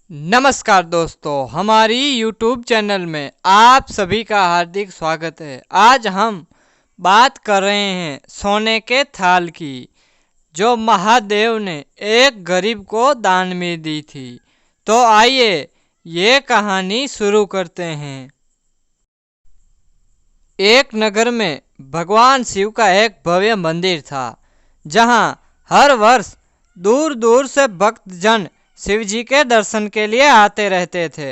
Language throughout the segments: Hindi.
नमस्कार दोस्तों, हमारी YouTube चैनल में आप सभी का हार्दिक स्वागत है। आज हम बात कर रहे हैं सोने के थाल की, जो महादेव ने एक गरीब को दान में दी थी। तो आइए ये कहानी शुरू करते हैं। एक नगर में भगवान शिव का एक भव्य मंदिर था, जहां हर वर्ष दूर दूर से भक्तजन शिव जी के दर्शन के लिए आते रहते थे।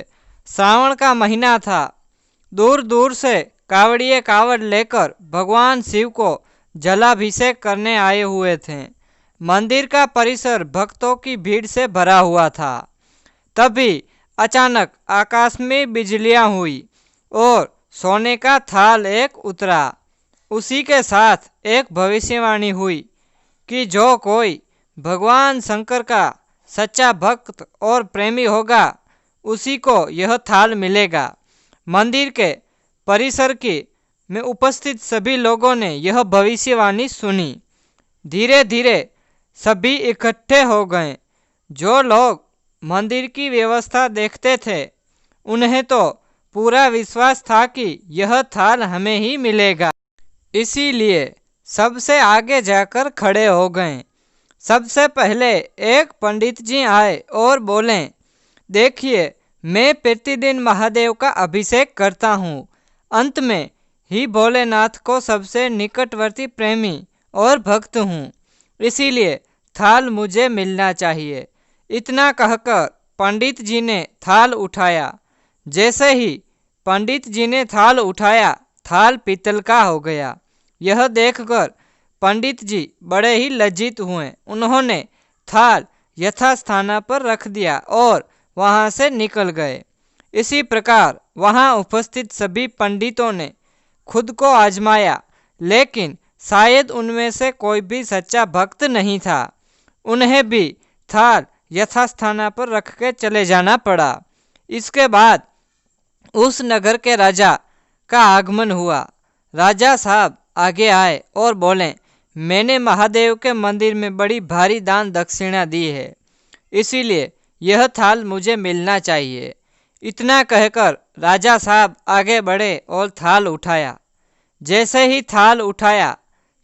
श्रावण का महीना था। दूर दूर से कावड़िए कावड़ लेकर भगवान शिव को जलाभिषेक करने आए हुए थे। मंदिर का परिसर भक्तों की भीड़ से भरा हुआ था। तभी अचानक आकाश में बिजलियां हुई और सोने का थाल एक उतरा। उसी के साथ एक भविष्यवाणी हुई कि जो कोई भगवान शंकर का सच्चा भक्त और प्रेमी होगा, उसी को यह थाल मिलेगा। मंदिर के परिसर में उपस्थित सभी लोगों ने यह भविष्यवाणी सुनी। धीरे धीरे सभी इकट्ठे हो गए। जो लोग मंदिर की व्यवस्था देखते थे, उन्हें तो पूरा विश्वास था कि यह थाल हमें ही मिलेगा। इसीलिए सबसे आगे जाकर खड़े हो गए। सबसे पहले एक पंडित जी आए और बोले, देखिए, मैं प्रतिदिन महादेव का अभिषेक करता हूँ। अंत में ही भोलेनाथ को सबसे निकटवर्ती प्रेमी और भक्त हूँ, इसीलिए थाल मुझे मिलना चाहिए। इतना कहकर पंडित जी ने थाल उठाया। जैसे ही पंडित जी ने थाल उठाया, थाल पीतल का हो गया। यह देखकर पंडित जी बड़े ही लज्जित हुए। उन्होंने थाल यथास्थान पर रख दिया और वहां से निकल गए। इसी प्रकार वहां उपस्थित सभी पंडितों ने खुद को आजमाया, लेकिन शायद उनमें से कोई भी सच्चा भक्त नहीं था। उन्हें भी थाल यथास्थान पर रख के चले जाना पड़ा। इसके बाद उस नगर के राजा का आगमन हुआ। राजा साहब आगे आए और बोले, मैंने महादेव के मंदिर में बड़ी भारी दान दक्षिणा दी है, इसीलिए यह थाल मुझे मिलना चाहिए। इतना कहकर राजा साहब आगे बढ़े और थाल उठाया। जैसे ही थाल उठाया,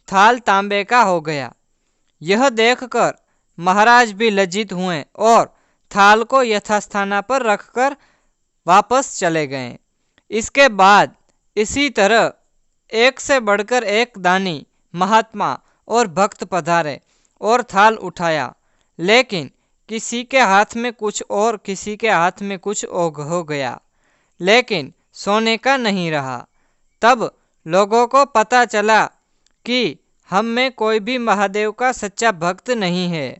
थाल तांबे का हो गया। यह देखकर महाराज भी लज्जित हुए और थाल को यथास्थान पर रखकर वापस चले गए। इसके बाद इसी तरह एक से बढ़कर एक दानी, महात्मा और भक्त पधारे और थाल उठाया, लेकिन किसी के हाथ में कुछ और किसी के हाथ में कुछ हो गया, लेकिन सोने का नहीं रहा। तब लोगों को पता चला कि हम में कोई भी महादेव का सच्चा भक्त नहीं है।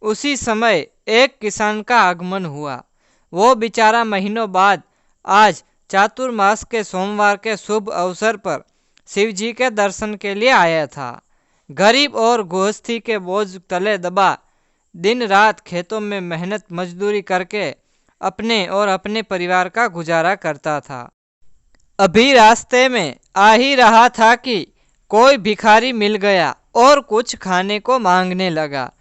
उसी समय एक किसान का आगमन हुआ। वो बेचारा महीनों बाद आज चातुर्मास के सोमवार के शुभ अवसर पर शिव जी के दर्शन के लिए आया था। गरीब और गृहस्थी के बोझ तले दबा दिन रात खेतों में मेहनत मजदूरी करके अपने और अपने परिवार का गुजारा करता था। अभी रास्ते में आ ही रहा था कि कोई भिखारी मिल गया और कुछ खाने को मांगने लगा।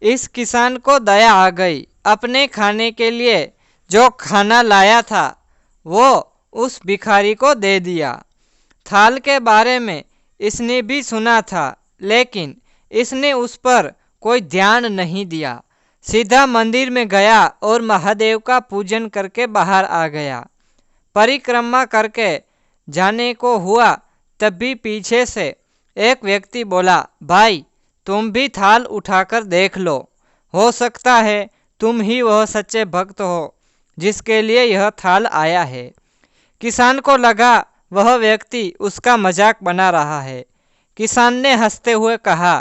इस किसान को दया आ गई। अपने खाने के लिए जो खाना लाया था, वो उस भिखारी को दे दिया। थाल के बारे में इसने भी सुना था, लेकिन इसने उस पर कोई ध्यान नहीं दिया। सीधा मंदिर में गया और महादेव का पूजन करके बाहर आ गया। परिक्रमा करके जाने को हुआ, तभी पीछे से एक व्यक्ति बोला, भाई, तुम भी थाल उठाकर देख लो, हो सकता है तुम ही वह सच्चे भक्त हो जिसके लिए यह थाल आया है। किसान को लगा वह व्यक्ति उसका मजाक बना रहा है। किसान ने हंसते हुए कहा,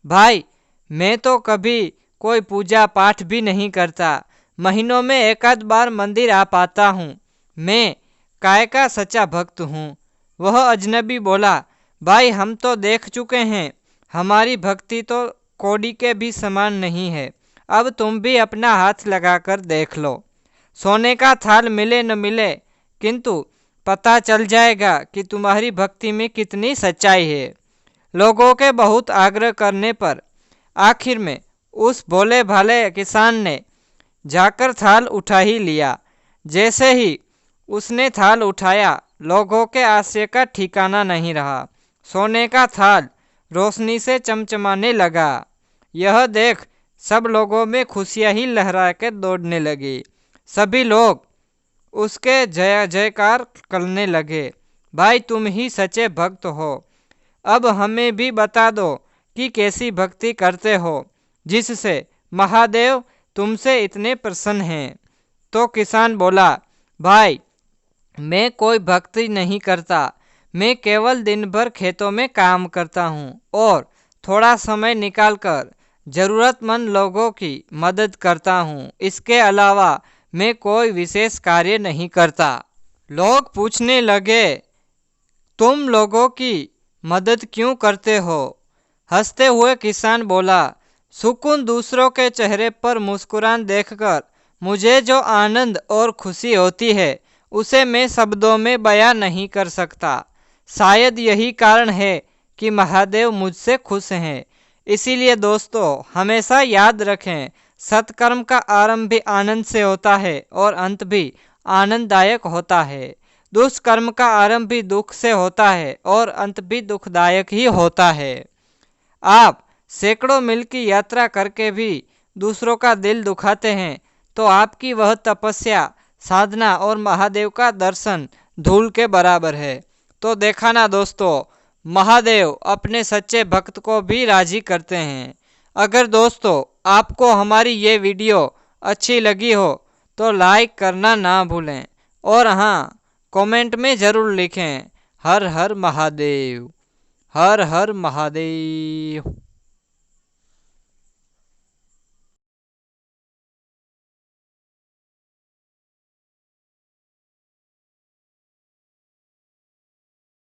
भाई, मैं तो कभी कोई पूजा पाठ भी नहीं करता, महीनों में एक आध बार मंदिर आ पाता हूँ, मैं काय का सच्चा भक्त हूँ। वह अजनबी बोला, भाई, हम तो देख चुके हैं, हमारी भक्ति तो कौड़ी के भी समान नहीं है। अब तुम भी अपना हाथ लगाकर देख लो। सोने का थाल मिले न मिले, किंतु पता चल जाएगा कि तुम्हारी भक्ति में कितनी सच्चाई है। लोगों के बहुत आग्रह करने पर आखिर में उस भोले भाले किसान ने जाकर थाल उठा ही लिया। जैसे ही उसने थाल उठाया, लोगों के आश्चर्य का ठिकाना नहीं रहा। सोने का थाल रोशनी से चमचमाने लगा। यह देख सब लोगों में खुशियां ही लहरा के दौड़ने लगी। सभी लोग उसके जय जयकार करने लगे। भाई, तुम ही सच्चे भक्त हो। अब हमें भी बता दो कि कैसी भक्ति करते हो जिससे महादेव तुमसे इतने प्रसन्न हैं। तो किसान बोला, भाई, मैं कोई भक्ति नहीं करता। मैं केवल दिन भर खेतों में काम करता हूँ और थोड़ा समय निकालकर ज़रूरतमंद लोगों की मदद करता हूँ। इसके अलावा मैं कोई विशेष कार्य नहीं करता। लोग पूछने लगे, तुम लोगों की मदद क्यों करते हो? हंसते हुए किसान बोला, सुकून दूसरों के चेहरे पर मुस्कुरान देखकर मुझे जो आनंद और खुशी होती है उसे मैं शब्दों में बयां नहीं कर सकता। शायद यही कारण है कि महादेव मुझसे खुश हैं। इसीलिए दोस्तों, हमेशा याद रखें, सत्कर्म का आरंभ भी आनंद से होता है और अंत भी आनंददायक होता है। दुष्कर्म का आरंभ भी दुख से होता है और अंत भी दुखदायक ही होता है। आप सैकड़ों मील की यात्रा करके भी दूसरों का दिल दुखाते हैं तो आपकी वह तपस्या, साधना और महादेव का दर्शन धूल के बराबर है। तो देखा ना दोस्तों, महादेव अपने सच्चे भक्त को भी राजी करते हैं। अगर दोस्तों आपको हमारी ये वीडियो अच्छी लगी हो तो लाइक करना ना भूलें और हाँ, कमेंट में ज़रूर लिखें, हर हर महादेव, हर हर महादेव।